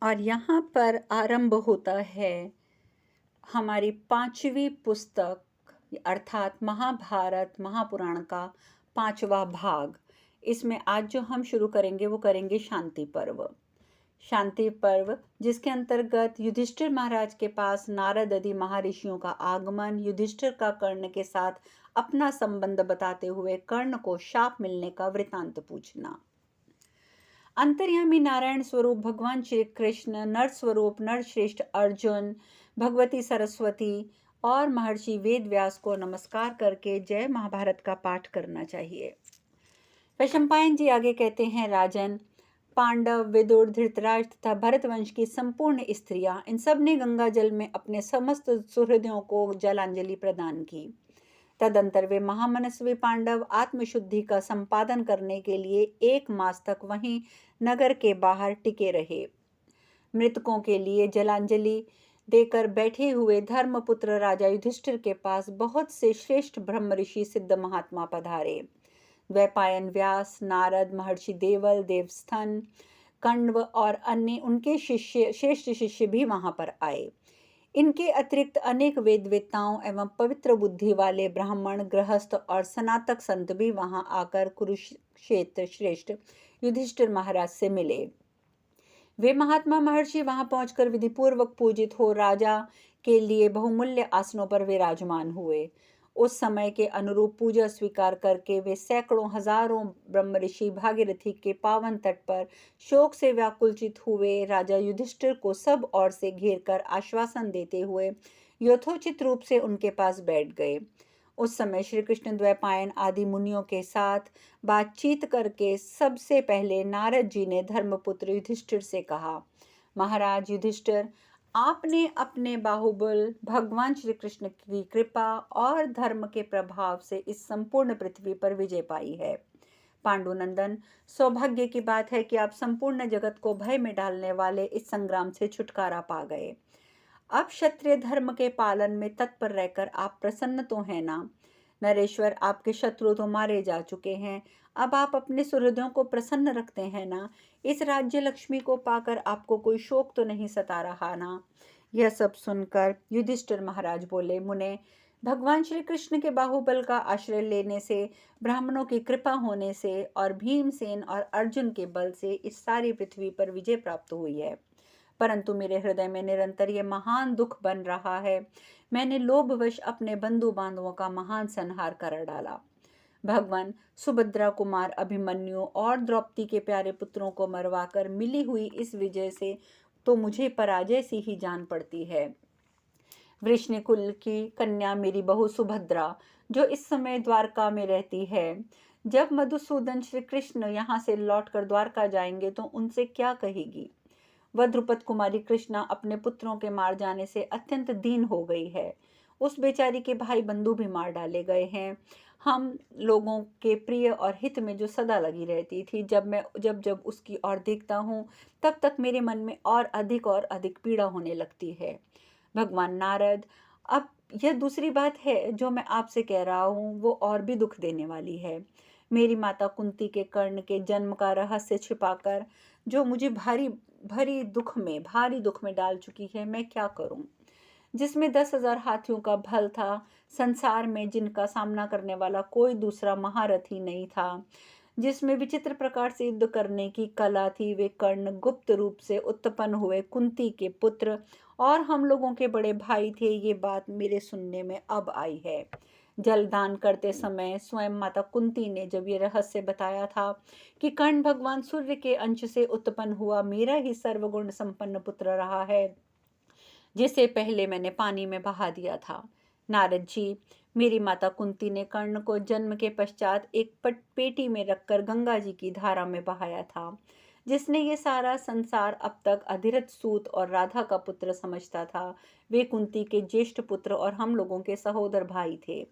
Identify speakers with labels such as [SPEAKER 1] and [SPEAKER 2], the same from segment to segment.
[SPEAKER 1] और यहाँ पर आरंभ होता है हमारी 5वीं पुस्तक अर्थात महाभारत महापुराण का 5वां भाग। इसमें आज जो हम शुरू करेंगे वो करेंगे शांति पर्व। शांति पर्व जिसके अंतर्गत युधिष्ठिर महाराज के पास नारद आदि महर्षियों का आगमन, युधिष्ठिर का कर्ण के साथ अपना संबंध बताते हुए कर्ण को शाप मिलने का वृतांत पूछना। अंतर्यामी नारायण स्वरूप भगवान श्री कृष्ण, नर स्वरूप नरश्रेष्ठ अर्जुन, भगवती सरस्वती और महर्षि वेद व्यास को नमस्कार करके जय महाभारत का पाठ करना चाहिए। वैशंपायन जी आगे कहते हैं, राजन, पांडव, विदुर, धृतराष्ट्र तथा भरतवंश की संपूर्ण स्त्रियां, इन सब ने गंगा जल में अपने समस्त सुहृदों को जलांजलि प्रदान की। तदंतर वे महामनस्वी पांडव आत्मशुद्धि का संपादन करने के लिए 1 मास तक वहीं नगर के बाहर टिके रहे। मृतकों के लिए जलांजलि देकर बैठे हुए धर्मपुत्र राजा युधिष्ठिर के पास बहुत से श्रेष्ठ ब्रह्म ऋषि सिद्ध महात्मा पधारे। वैपायन, व्यास, नारद, महर्षि देवल, देवस्थन, कण्व और अन्य उनके श्रेष्ठ शिष्य भी वहां पर आए। इनके अतिरिक्त अनेक वेदवेत्ताओं एवं पवित्र बुद्धि वाले ब्राह्मण, गृहस्थ और स्नातक संत भी वहां आकर कुरुक्षेत्र श्रेष्ठ युधिष्ठिर महाराज से मिले। वे महात्मा महर्षि वहां पहुंचकर विधिपूर्वक पूजित हो राजा के लिए बहुमूल्य आसनों पर विराजमान हुए। उस समय के अनुरूप पूजा स्वीकार करके वे सैकड़ों हजारों ब्रह्म ऋषि भागीरथी के पावन तट पर शोक से व्याकुलचित हुए राजा युधिष्ठिर को सब ओर से घेर कर आश्वासन देते हुए यथोचित रूप से उनके पास बैठ गए। उस समय श्री कृष्ण द्वैपायन आदि मुनियों के साथ बातचीत करके सबसे पहले नारद जी ने धर्मपुत्र युधिष्ठिर से कहा, महाराज युधिष्ठिर, आपने अपने बाहुबल भगवान श्री कृष्ण की कृपा और धर्म के प्रभाव से इस संपूर्ण पृथ्वी पर विजय पाई है। पांडुनंदन, सौभाग्य की बात है कि आप संपूर्ण जगत को भय में डालने वाले इस संग्राम से छुटकारा पा गए। अब क्षत्रिय धर्म के पालन में तत्पर रहकर आप प्रसन्न तो हैं ना? नरेश्वर, आपके शत्रु तो मारे जा चुके हैं, अब आप अपने सुहृदों को प्रसन्न रखते हैं ना? इस राज्य लक्ष्मी को पाकर आपको कोई शोक तो नहीं सता रहा ना? यह सब सुनकर युधिष्ठिर महाराज बोले, मुने, भगवान श्री कृष्ण के बाहुबल का आश्रय लेने से, ब्राह्मणों की कृपा होने से और भीमसेन और अर्जुन के बल से इस सारी पृथ्वी पर विजय प्राप्त हुई है। परंतु मेरे हृदय में निरंतर यह महान दुख बन रहा है। मैंने लोभवश अपने बंधु बांधवों का महान संहार कर डाला। भगवान, सुभद्रा कुमार अभिमन्यु और द्रौपदी के प्यारे पुत्रों को मरवाकर मिली हुई इस विजय से तो मुझे पराजय सी ही जान पड़ती है। वृष्णिकुल की कन्या मेरी बहू सुभद्रा, जो इस समय द्वारका में रहती है, जब मधुसूदन श्री कृष्ण यहाँ से लौटकर द्वारका जाएंगे तो उनसे क्या कहेगी? वह द्रुपद कुमारी कृष्णा अपने पुत्रों के मार जाने से अत्यंत दीन हो गई है। उस बेचारी के भाई बंधु भी मार डाले गए हैं। हम लोगों के प्रिय और हित में जो सदा लगी रहती थी, जब जब उसकी ओर देखता हूँ तब तक मेरे मन में और अधिक पीड़ा होने लगती है। भगवान नारद, अब यह दूसरी बात है जो मैं आपसे कह रहा हूँ, वो और भी दुख देने वाली है। मेरी माता कुंती के कर्ण के जन्म का रहस्य छिपाकर जो मुझे भारी दुख में डाल चुकी है, मैं क्या करूं? जिसमें 10,000 हाथियों का भल था, संसार में जिनका सामना करने वाला कोई दूसरा महारथी नहीं था, जिसमें विचित्र प्रकार से युद्ध करने की कला थी, वे कर्ण गुप्त रूप से उत्पन्न हुए कुंती के पुत्र और हम लोगों के बड़े भाई थे। ये बात मेरे सुनने में अब आई है। जलदान करते समय स्वयं माता कुंती ने जब ये रहस्य बताया था कि कर्ण भगवान सूर्य के अंश से उत्पन्न हुआ मेरा ही सर्वगुण संपन्न पुत्र रहा है, जिसे पहले मैंने पानी में बहा दिया था। नारद जी, मेरी माता कुंती ने कर्ण को जन्म के पश्चात एक पेटी में रखकर गंगा जी की धारा में बहाया था, जिसने ये सारा संसार अब तक अधिरथ सूत और राधा का पुत्र समझता था। वे कुंती के ज्येष्ठ पुत्र और हम लोगों के सहोदर भाई थे।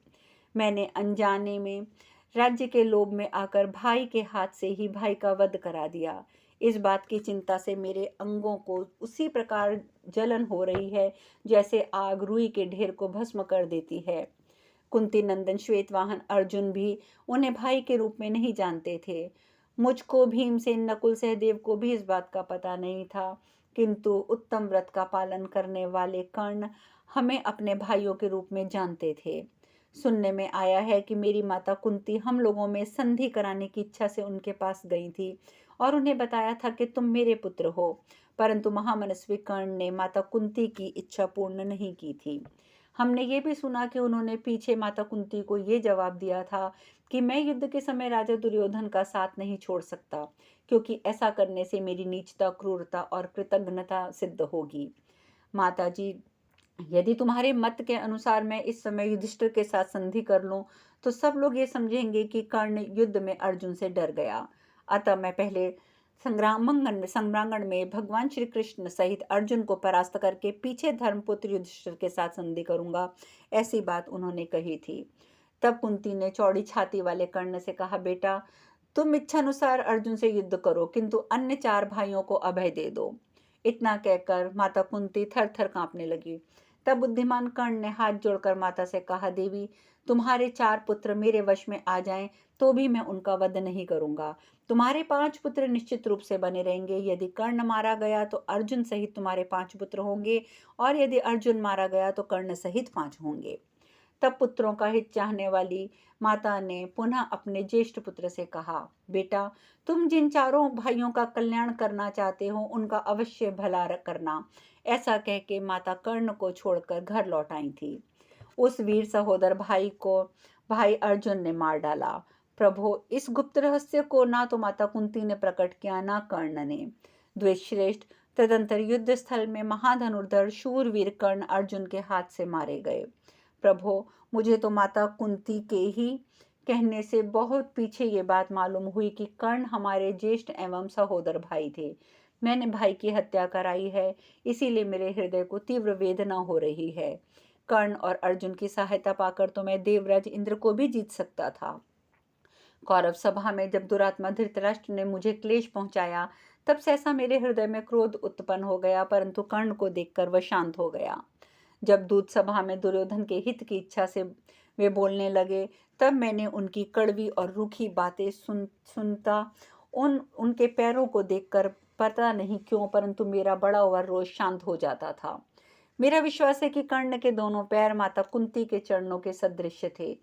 [SPEAKER 1] मैंने अनजाने में राज्य के लोभ में आकर भाई के हाथ से ही भाई का वध करा दिया। इस बात की चिंता से मेरे अंगों को उसी प्रकार जलन हो रही है जैसे आग रुई के ढेर को भस्म कर देती है। कुंती नंदन श्वेतवाहन अर्जुन भी उन्हें भाई के रूप में नहीं जानते थे। मुझको, भीमसेन, नकुल, सहदेव को भी इस बात का पता नहीं था, किंतु उत्तम व्रत का पालन करने वाले कर्ण हमें अपने भाइयों के रूप में जानते थे। सुनने में आया है कि मेरी माता कुंती हम लोगों में संधि कराने की इच्छा से उनके पास गई थी और उन्हें बताया था कि तुम मेरे पुत्र हो, परंतु महामनस्वी कर्ण ने माता कुंती की इच्छा पूर्ण नहीं की थी। हमने ये भी सुना कि उन्होंने पीछे माता कुंती को ये जवाब दिया था कि मैं युद्ध के समय राजा दुर्योधन का साथ नहीं छोड़ सकता, क्योंकि ऐसा करने से मेरी नीचता, क्रूरता और कृतज्ञता सिद्ध होगी। माता जी, यदि तुम्हारे मत के अनुसार मैं इस समय युधिष्ठिर के साथ संधि कर लूं, तो सब लोग ये समझेंगे कि कर्ण युद्ध में अर्जुन से डर गया। अतः मैं पहले संग्रामंगन में भगवान श्री कृष्ण सहित अर्जुन को परास्त करके पीछे धर्मपुत्र युधिष्ठिर के साथ संधि करूंगा, ऐसी बात उन्होंने कही थी। तब कुंती ने चौड़ी छाती वाले कर्ण से कहा, बेटा, तुम इच्छानुसार अर्जुन से युद्ध करो, किंतु अन्य 4 भाइयों को अभय दे दो। इतना कहकर माता कुंती थर थर कांपने लगी। तब बुद्धिमान कर्ण ने हाथ जोड़कर माता से कहा, देवी, तुम्हारे 4 पुत्र मेरे वश में आ जाएं तो भी मैं उनका वध नहीं करूंगा। तुम्हारे 5 पुत्र निश्चित रूप से बने रहेंगे। यदि कर्ण मारा गया तो अर्जुन सहित तुम्हारे 5 पुत्र होंगे, और यदि अर्जुन मारा गया तो कर्ण सहित 5 होंगे। तब पुत्रों का हित चाहने वाली माता ने पुनः अपने ज्येष्ठ पुत्र से कहा, बेटा, तुम जिन 4 भाइयों का कल्याण करना चाहते हो उनका अवश्य भला करना। ऐसा कह के माता कर्ण को छोड़कर घर लौट आई थी। उस वीर सहोदर भाई को भाई अर्जुन ने मार डाला। प्रभु, इस गुप्त रहस्य को ना तो माता कुंती ने प्रकट किया, ना कर्ण ने। द्विश्रेष्ठ तदंतर युद्ध स्थल में महाधनुर्धर शूरवीर कर्ण अर्जुन के हाथ से मारे गए। प्रभो, मुझे तो माता कुंती के ही कहने से बहुत पीछे ये बात मालूम हुई कि कर्ण हमारे ज्येष्ठ एवं सहोदर भाई थे। मैंने भाई की हत्या कराई है, इसीलिए मेरे हृदय को तीव्र वेदना हो रही है। कर्ण और अर्जुन की सहायता पाकर तो मैं देवराज इंद्र को भी जीत सकता था। कौरव सभा में जब दुरात्मा धृतराष्ट्र ने मुझे क्लेश पहुंचाया, तब सहसा मेरे हृदय में क्रोध उत्पन्न हो गया, परंतु कर्ण को देखकर वह शांत हो गया। जब दूत सभा में दुर्योधन के हित की इच्छा से वे बोलने लगे, तब मैंने उनकी कड़वी और रूखी बातें सुनता उनके पैरों को देखकर पता नहीं क्यों, परंतु मेरा बड़ा हुआ रोष शांत हो जाता था। मेरा विश्वास है कि कर्ण के दोनों पैर माता कुंती के चरणों के सदृश थे।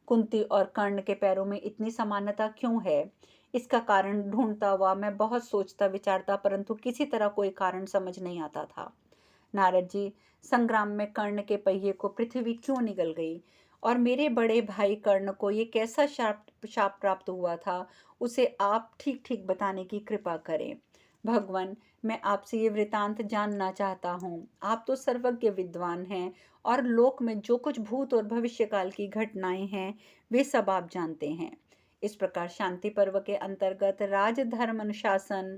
[SPEAKER 1] कुंती और कर्ण के पैरों में इतनी समानता क्यों है? इसका कारण ढूंढता हुआ मैं बहुत सोचता विचारता, परंतु किसी तरह कोई कारण समझ नहीं आता था। नारद जी, संग्राम में कर्ण के पहिए को पृथ्वी क्यों निगल गई, और मेरे बड़े भाई कर्ण को ये कैसा शाप प्राप्त हुआ था, उसे आप ठीक ठीक बताने की कृपा करें। भगवान, मैं आपसे ये वृतांत जानना चाहता हूँ। आप तो सर्वज्ञ विद्वान हैं, और लोक में जो कुछ भूत और भविष्य काल की घटनाएं हैं वे सब आप जानते हैं। इस प्रकार शांति पर्व के अंतर्गत राजधर्म अनुशासन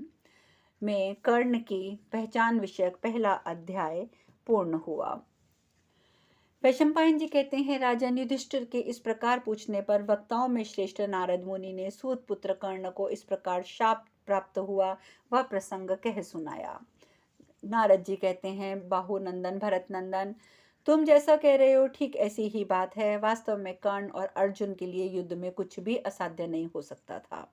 [SPEAKER 1] में कर्ण की पहचान विषयक पहला अध्याय पूर्ण हुआ। वैशंपायन जी कहते हैं, राजा युधिष्ठिर के इस प्रकार पूछने पर वक्ताओं में श्रेष्ठ नारद मुनि ने सूत पुत्र कर्ण को इस प्रकार शाप प्राप्त हुआ वह प्रसंग कह सुनाया। नारद जी कहते हैं, बाहु नंदन, भरत नंदन, तुम जैसा कह रहे हो ठीक ऐसी ही बात है। वास्तव में कर्ण और अर्जुन के लिए युद्ध में कुछ भी असाध्य नहीं हो सकता था।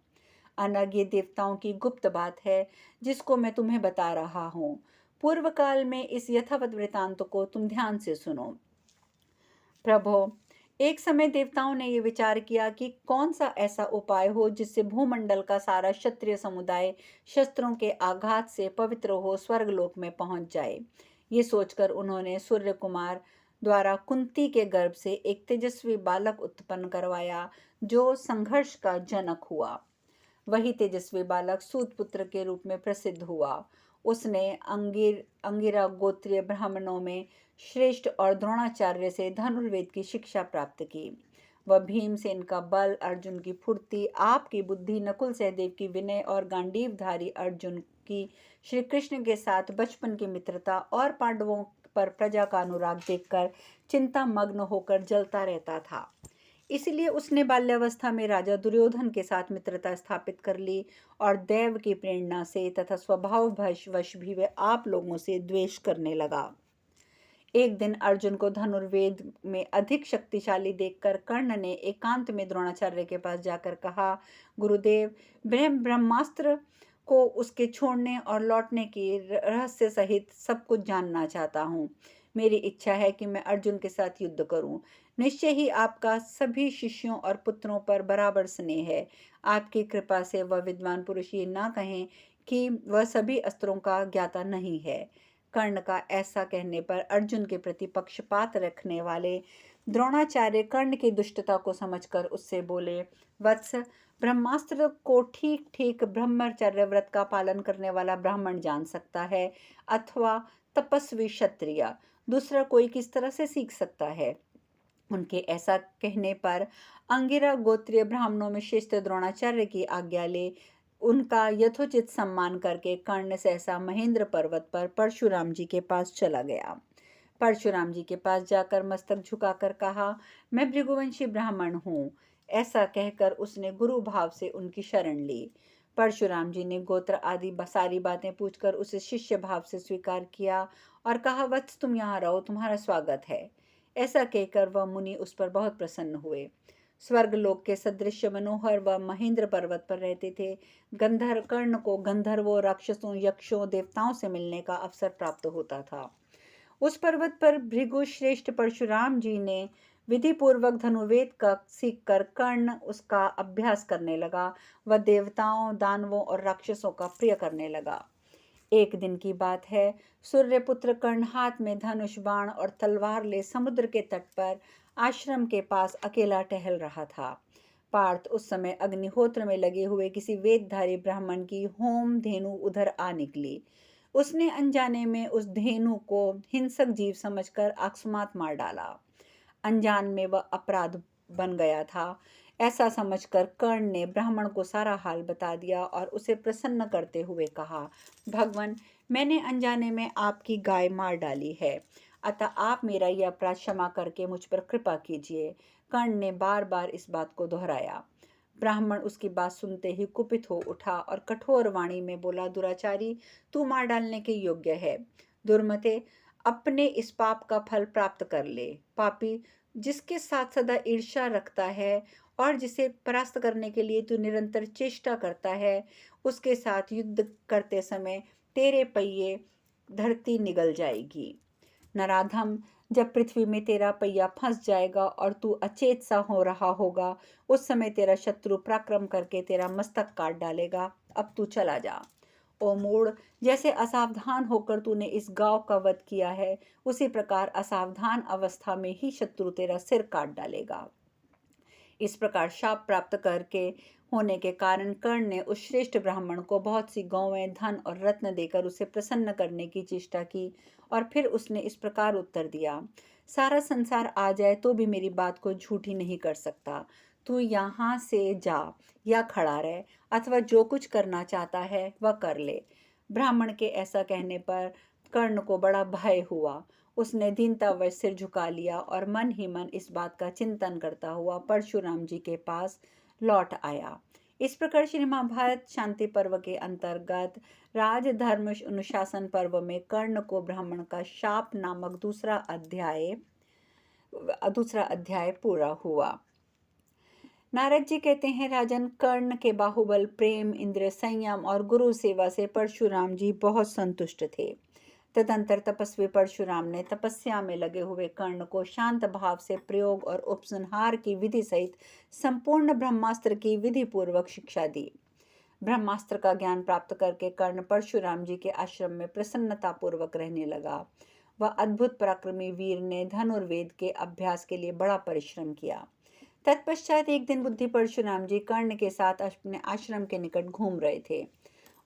[SPEAKER 1] अनग ये देवताओं की गुप्त बात है जिसको मैं तुम्हें बता रहा हूँ। पूर्व काल में इस यथावत वृतांत को तुम ध्यान से सुनो। प्रभो, एक समय देवताओं ने यह विचार किया कि कौन सा ऐसा उपाय हो जिससे भूमंडल का सारा क्षत्रिय समुदाय शस्त्रों के आघात से पवित्र हो स्वर्गलोक में पहुंच जाए। ये सोचकर उन्होंने सूर्य कुमार द्वारा कुंती के गर्भ से एक तेजस्वी बालक उत्पन्न करवाया जो संघर्ष का जनक हुआ। वही तेजस्वी बालक सूत पुत्र के रूप में प्रसिद्ध हुआ। उसने अंगिरा गोत्रीय ब्राह्मणों में श्रेष्ठ और द्रोणाचार्य से धनुर्वेद की शिक्षा प्राप्त की। वह भीमसेन का बल, अर्जुन की फुर्ती, आपकी बुद्धि, नकुल सहदेव की विनय और गांडीवधारी अर्जुन की श्री कृष्ण के साथ बचपन की मित्रता और पांडवों पर प्रजा का अनुराग देखकर चिंता मग्न होकर जलता रहता था। इसलिए उसने बाल्यावस्था में राजा दुर्योधन के साथ मित्रता स्थापित कर ली, और दैव की प्रेरणा से तथा स्वभाव वश भी वह आप लोगों से द्वेष करने लगा। एक दिन अर्जुन को धनुर्वेद में अधिक शक्तिशाली देखकर कर्ण ने एकांत में द्रोणाचार्य के पास जाकर कहा, गुरुदेव, ब्रह्मास्त्र को उसके छोड़ने और लौटने की रहस्य सहित सब कुछ जानना चाहता हूँ। मेरी इच्छा है कि मैं अर्जुन के साथ युद्ध करूं। निश्चय ही आपका सभी शिष्यों और पुत्रों पर बराबर स्नेह है। आपकी कृपा से वह विद्वान पुरुष ये ना कहें कि वह सभी अस्त्रों का ज्ञाता नहीं है। कर्ण का ऐसा कहने पर अर्जुन के प्रति पक्षपात रखने वाले द्रोणाचार्य कर्ण की दुष्टता को समझकर उससे बोले, वत्स, ब्रह्मास्त्र को ठीक ठीक ब्रह्मचर्य व्रत का पालन करने वाला ब्राह्मण जान सकता है, अथवा तपस्वी क्षत्रिय। दूसरा कोई किस तरह से सीख सकता है? उनके ऐसा कहने पर अंगिरा गोत्रीय ब्राह्मणों में श्रेष्ठ द्रोणाचार्य की आज्ञा ले उनका यथोचित सम्मान करके कर्ण सहसा महेंद्र पर्वत पर परशुराम जी के पास चला गया। परशुराम जी के पास जाकर मस्तक झुकाकर कहा, मैं भृगुवंशी ब्राह्मण हूँ। ऐसा कहकर उसने गुरु भाव से उनकी शरण ली। परशुराम जी ने गोत्र आदि सारी बातें पूछकर उसे शिष्य भाव से स्वीकार किया और कहा, वत्स, तुम यहाँ रहो, तुम्हारा स्वागत है। ऐसा कहकर वह मुनि उस पर बहुत प्रसन्न हुए। स्वर्ग लोक के सदृश मनोहर व महेंद्र पर्वत पर रहते थे। गंधर्व कर्ण को गंधर्वों, राक्षसों, यक्षों, देवताओं से मिलने का अवसर प्राप्त होता था। उस पर्वत पर भृगु श्रेष्ठ परशुराम जी ने विधि पूर्वक धनुर्वेद का सीखकर कर्ण उसका अभ्यास करने लगा। वह देवताओं, दानवों और राक्षसों का प्रिय करने लगा। एक दिन की बात है, सूर्यपुत्र कर्ण हाथ में धनुष, बाण और तलवार ले समुद्र के तट पर आश्रम के पास अकेला टहल रहा था। पार्थ उस समय अग्निहोत्र में लगे हुए किसी वेदधारी ब्राह्मण की होम धेनु उधर आ निकली। उसने अनजाने में उस धेनु को हिंसक जीव समझकर अकस्मात मार डाला। अनजान में वह अपराध बन गया था। ऐसा समझकर कर्ण ने ब्राह्मण को सारा हाल बता दिया और उसे प्रसन्न करते हुए कहा, भगवान, मैंने अनजाने में आपकी गाय मार डाली है, अतः आप मेरा यह अपराध क्षमा करके मुझ पर कृपा कीजिए। कर्ण ने बार बार इस बात को दोहराया। ब्राह्मण उसकी बात सुनते ही कुपित हो उठा और कठोर वाणी में बोला, दुराचारी, तू मार डालने के योग्य है। दुर्मते, अपने इस पाप का फल प्राप्त कर ले। पापी, जिसके साथ सदा ईर्ष्या रखता है और जिसे परास्त करने के लिए तू निरंतर चेष्टा करता है, उसके साथ युद्ध करते समय तेरे पहिए धरती निगल जाएगी। नराधम, जब पृथ्वी में तेरा पहिया फंस जाएगा और तू अचेत सा हो रहा होगा, उस समय तेरा शत्रु पराक्रम करके तेरा मस्तक काट डालेगा। अब तू चला जा। ओ मूढ़, जैसे असावधान होकर तूने इस गांव का वध किया है, उसी प्रकार असावधान अवस्था में ही शत्रु तेरा सिर काट डालेगा। इस प्रकार शाप प्राप्त करके होने के कारण कर्ण ने उस श्रेष्ठ ब्राह्मण को बहुत सी गौवें, धन और रत्न देकर उसे प्रसन्न करने की चेष्टा की और फिर उसने इस प्रकार उत्तर दिया, सारा संसार आ जाए तो भी मेरी बात को झूठी नहीं कर सकता। तू यहाँ से जा या खड़ा रह, अथवा जो कुछ करना चाहता है वह कर ले। ब्राह्मण के ऐसा कहने पर कर्ण को बड़ा भय हुआ। उसने दीनतावश सिर झुका लिया और मन ही मन इस बात का चिंतन करता हुआ परशुराम जी के पास लौट आया। इस प्रकार श्री महाभारत शांति पर्व के अंतर्गत राजधर्म अनुशासन पर्व में कर्ण को ब्राह्मण का शाप नामक दूसरा अध्याय पूरा हुआ। नारद जी कहते हैं, राजन, कर्ण के बाहुबल, प्रेम, इंद्रिय संयम और गुरु सेवा से परशुराम जी बहुत संतुष्ट थे। तदंतर तपस्वी परशुराम ने तपस्या में लगे हुए कर्ण को शांत भाव से प्रयोग और उपसंहार की विधि सहित संपूर्ण ब्रह्मास्त्र की विधि पूर्वक शिक्षा दी। ब्रह्मास्त्र का ज्ञान प्राप्त करके कर्ण परशुराम जी के आश्रम में प्रसन्नता पूर्वक रहने लगा। वह अद्भुत पराक्रमी वीर ने धनुर्वेद के अभ्यास के लिए बड़ा परिश्रम किया। तत्पश्चात एक दिन बुद्धि परशुराम जी कर्ण के साथ अपने आश्रम के निकट घूम रहे थे।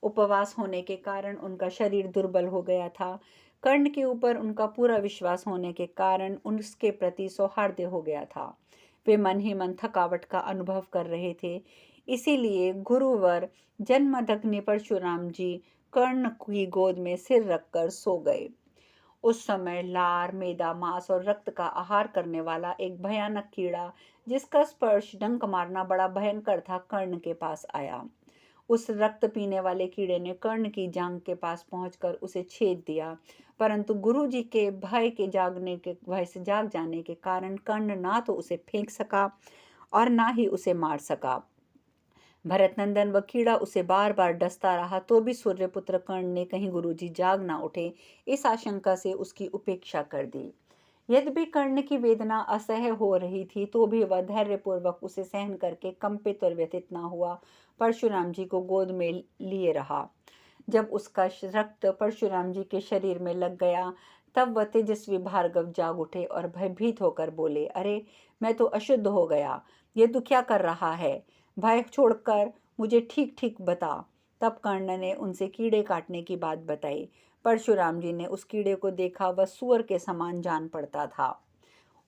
[SPEAKER 1] उपवास होने के कारण उनका शरीर दुर्बल हो गया था। कर्ण के ऊपर उनका पूरा विश्वास होने के कारण उसके प्रति सौहार्द हो गया था। वे मन ही मन थकावट का अनुभव कर रहे थे। इसीलिए गुरुवर जन्मदग्नि परशुराम जी कर्ण की गोद में सिर रखकर सो गए। उस समय लार, मेदा, मांस और रक्त का आहार करने वाला एक भयानक कीड़ा, जिसका स्पर्श डंक मारना बड़ा भयंकर था, कर्ण के पास आया। उस रक्त पीने वाले कीड़े ने कर्ण की जांघ के पास पहुंचकर उसे छेद दिया, परंतु गुरुजी के भय से जाग जाने के कारण कर्ण ना तो उसे फेंक सका और ना ही उसे मार सका। भरतनंदन व कीड़ा उसे बार बार डसता रहा तो भी सूर्यपुत्र कर्ण ने कहीं गुरुजी जाग ना उठे, इस आशंका से उसकी उपेक्षा कर दी। यद्यपि कर्ण की वेदना असह्य हो रही थी तो भी वह धैर्यपूर्वक उसे सहन करके कंपित और व्यथित ना हुआ, परशुराम जी को गोद में लिए रहा। जब उसका रक्त परशुराम जी के शरीर में लग गया तब वह तेजस्वी भार्गव जाग उठे और भयभीत होकर बोले, अरे मैं तो अशुद्ध हो गया, ये तू क्या कर रहा है? भय छोड़कर मुझे ठीक ठीक बता। तब कर्ण ने उनसे कीड़े काटने की बात बताई। परशुराम जी ने उस कीड़े को देखा, वह सूअर के समान जान पड़ता था।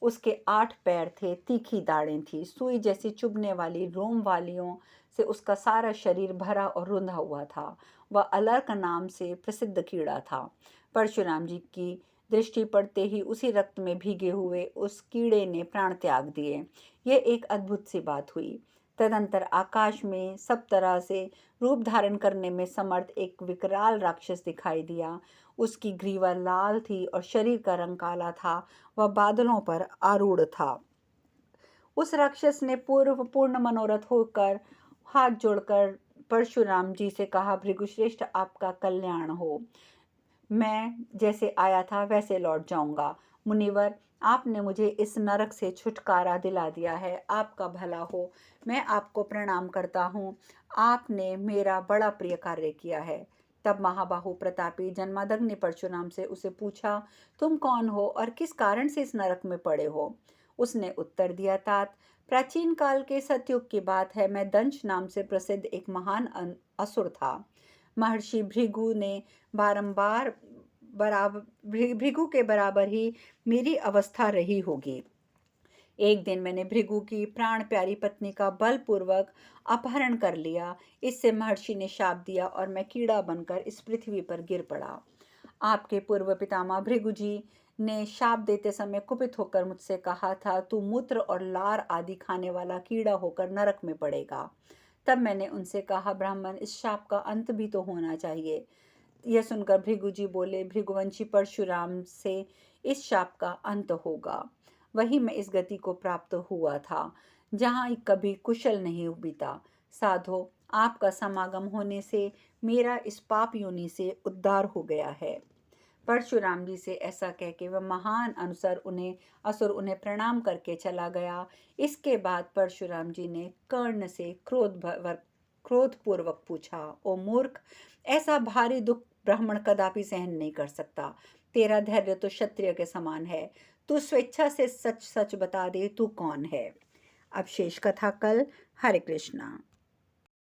[SPEAKER 1] उसके 8 पैर थे, तीखी दाढ़ें थी, सुई जैसी चुभने वाली रोम वालियों से उसका सारा शरीर भरा और रुंधा हुआ था। वह अलर्क नाम से प्रसिद्ध कीड़ा था। परशुराम जी की दृष्टि पड़ते ही उसी रक्त में भीगे हुए उस कीड़े ने प्राण त्याग दिए। ये एक अद्भुत सी बात हुई। तदंतर आकाश में सब तरह से रूप धारण करने में समर्थ एक विकराल राक्षस दिखाई दिया। उसकी ग्रीवा लाल थी और शरीर का रंग काला था। वह बादलों पर आरूढ़ था। उस राक्षस ने पूर्ण मनोरथ होकर हाथ जोड़कर परशुराम जी से कहा, भृगुश्रेष्ठ आपका कल्याण हो। मैं जैसे आया था वैसे लौट जाऊंगा। मुनिवर, आपने मुझे इस नरक से छुटकारा दिला दिया है, आपका भला हो। मैं आपको प्रणाम करता हूँ, आपने मेरा बड़ा प्रिय कार्य किया है। तब महाबाहु प्रतापी जन्मादग्नि ने परशुराम से उसे पूछा, तुम कौन हो और किस कारण से इस नरक में पड़े हो? उसने उत्तर दिया, तात, प्राचीन काल के सतयुग की बात है। मैं दंश नाम से प्रसिद्ध एक महान असुर था। महर्षि भृगु ने बारंबार भृगु के बराबर ही मेरी अवस्था रही होगी। एक दिन मैंने भृगु की प्राण प्यारी पत्नी का बलपूर्वक अपहरण कर लिया। इससे महर्षि ने शाप दिया और मैं कीड़ा बनकर इस पृथ्वी पर गिर पड़ा। आपके पूर्व पितामह भृगु जी ने शाप देते समय कुपित होकर मुझसे कहा था, तू मूत्र और लार आदि खाने वाला कीड़ा होकर नरक में पड़ेगा। तब मैंने उनसे कहा, ब्राह्मण, इस शाप का अंत भी तो होना चाहिए। यह सुनकर भृगु जी बोले, भृगुवंशी परशुराम से इस शाप का अंत होगा। वही मैं इस गति को प्राप्त हुआ था जहाँ कभी कुशल नहीं बीता। साधो, आपका समागम होने से मेरा इस पाप योनि से उद्धार हो गया है। परशुराम जी से ऐसा कह के वह महान असुर उन्हें प्रणाम करके चला गया। इसके बाद परशुराम जी ने कर्ण से क्रोधपूर्वक पूछा, ओ मूर्ख, ऐसा भारी दुख ब्राह्मण कदापि सहन नहीं कर सकता। तेरा धैर्य तो क्षत्रिय के समान है। तू स्वेच्छा से सच सच बता दे, तू कौन है? अब शेष कथा कल। हरे कृष्णा।